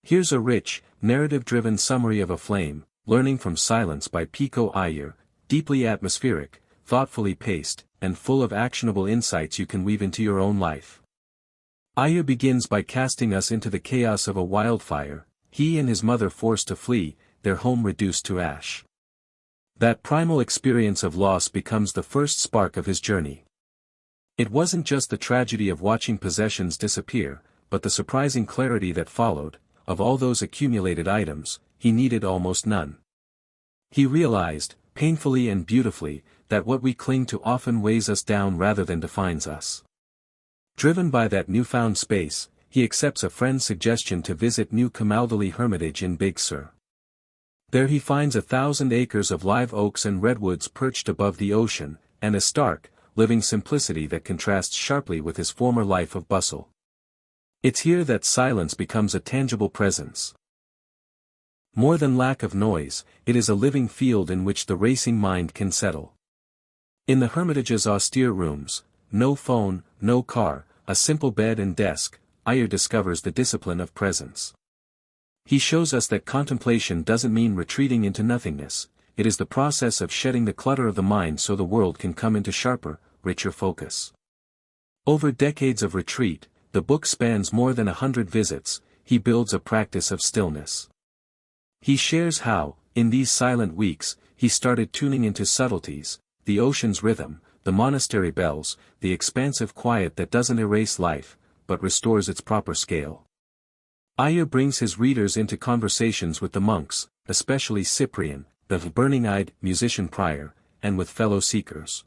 Here's a rich, narrative-driven summary of Aflame, Learning from Silence by Pico Iyer, deeply atmospheric, thoughtfully paced, and full of actionable insights you can weave into your own life. Iyer begins by casting us into the chaos of a wildfire, he and his mother forced to flee, their home reduced to ash. That primal experience of loss becomes the first spark of his journey. It wasn't just the tragedy of watching possessions disappear, but the surprising clarity that followed. Of all those accumulated items, he needed almost none. He realized, painfully and beautifully, that what we cling to often weighs us down rather than defines us. Driven by that newfound space, he accepts a friend's suggestion to visit New Camaldoli Hermitage in Big Sur. There he finds 1,000 acres of live oaks and redwoods perched above the ocean, and a stark, living simplicity that contrasts sharply with his former life of bustle. It's here that silence becomes a tangible presence. More than lack of noise, it is a living field in which the racing mind can settle. In the Hermitage's austere rooms, no phone, no car, a simple bed and desk, Iyer discovers the discipline of presence. He shows us that contemplation doesn't mean retreating into nothingness, it is the process of shedding the clutter of the mind so the world can come into sharper, richer focus. Over decades of retreat, the book spans more than 100 visits, he builds a practice of stillness. He shares how, in these silent weeks, he started tuning into subtleties, the ocean's rhythm, the monastery bells, the expansive quiet that doesn't erase life, but restores its proper scale. Iyer brings his readers into conversations with the monks, especially Cyprian, the burning-eyed musician prior, and with fellow seekers.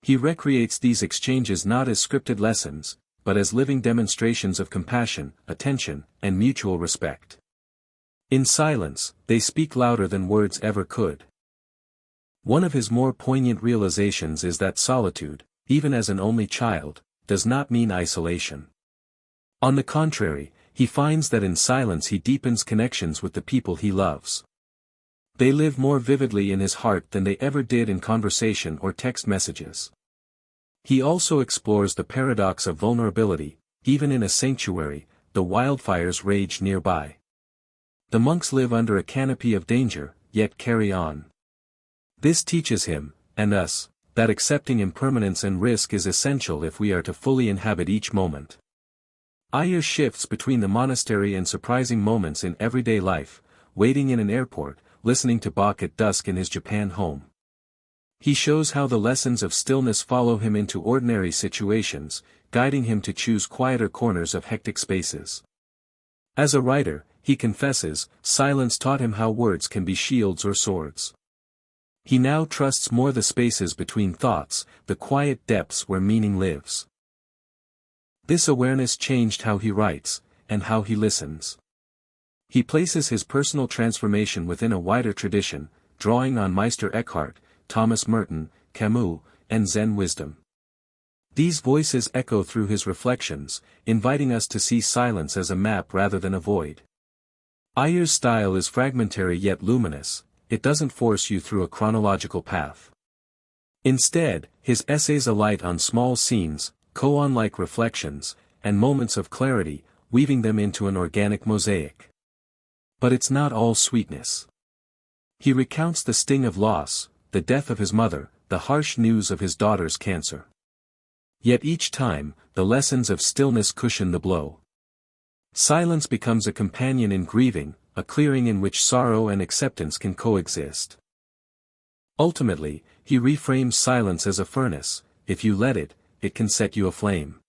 He recreates these exchanges not as scripted lessons, but as living demonstrations of compassion, attention, and mutual respect. In silence, they speak louder than words ever could. One of his more poignant realizations is that solitude, even as an only child, does not mean isolation. On the contrary, he finds that in silence he deepens connections with the people he loves. They live more vividly in his heart than they ever did in conversation or text messages. He also explores the paradox of vulnerability, even in a sanctuary, the wildfires rage nearby. The monks live under a canopy of danger, yet carry on. This teaches him, and us, that accepting impermanence and risk is essential if we are to fully inhabit each moment. Iyer shifts between the monastery and surprising moments in everyday life, waiting in an airport, listening to Bach at dusk in his Japan home. He shows how the lessons of stillness follow him into ordinary situations, guiding him to choose quieter corners of hectic spaces. As a writer, he confesses, silence taught him how words can be shields or swords. He now trusts more the spaces between thoughts, the quiet depths where meaning lives. This awareness changed how he writes, and how he listens. He places his personal transformation within a wider tradition, drawing on Meister Eckhart, Thomas Merton, Camus, and Zen wisdom. These voices echo through his reflections, inviting us to see silence as a map rather than a void. Iyer's style is fragmentary yet luminous, it doesn't force you through a chronological path. Instead, his essays alight on small scenes, koan-like reflections, and moments of clarity, weaving them into an organic mosaic. But it's not all sweetness. He recounts the sting of loss, the death of his mother, the harsh news of his daughter's cancer. Yet each time, the lessons of stillness cushion the blow. Silence becomes a companion in grieving, a clearing in which sorrow and acceptance can coexist. Ultimately, he reframes silence as a furnace, if you let it, it can set you aflame.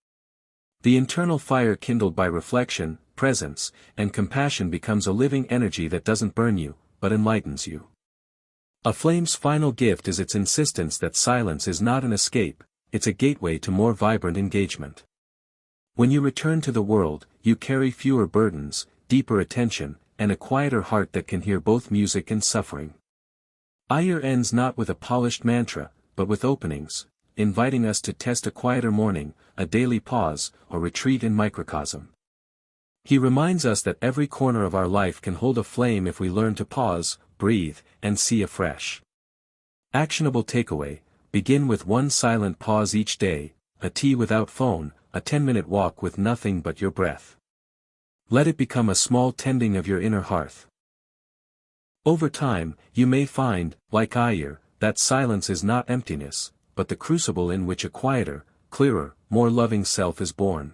The internal fire kindled by reflection, presence, and compassion becomes a living energy that doesn't burn you, but enlightens you. Aflame's final gift is its insistence that silence is not an escape, it's a gateway to more vibrant engagement. When you return to the world, you carry fewer burdens, deeper attention, and a quieter heart that can hear both music and suffering. Iyer ends not with a polished mantra, but with openings, inviting us to test a quieter morning, a daily pause, or retreat in microcosm. He reminds us that every corner of our life can hold a flame if we learn to pause, breathe, and see afresh. Actionable takeaway: begin with one silent pause each day, a tea without phone, a 10-minute walk with nothing but your breath. Let it become a small tending of your inner hearth. Over time, you may find, like Iyer, that silence is not emptiness, but the crucible in which a quieter, clearer, more loving self is born.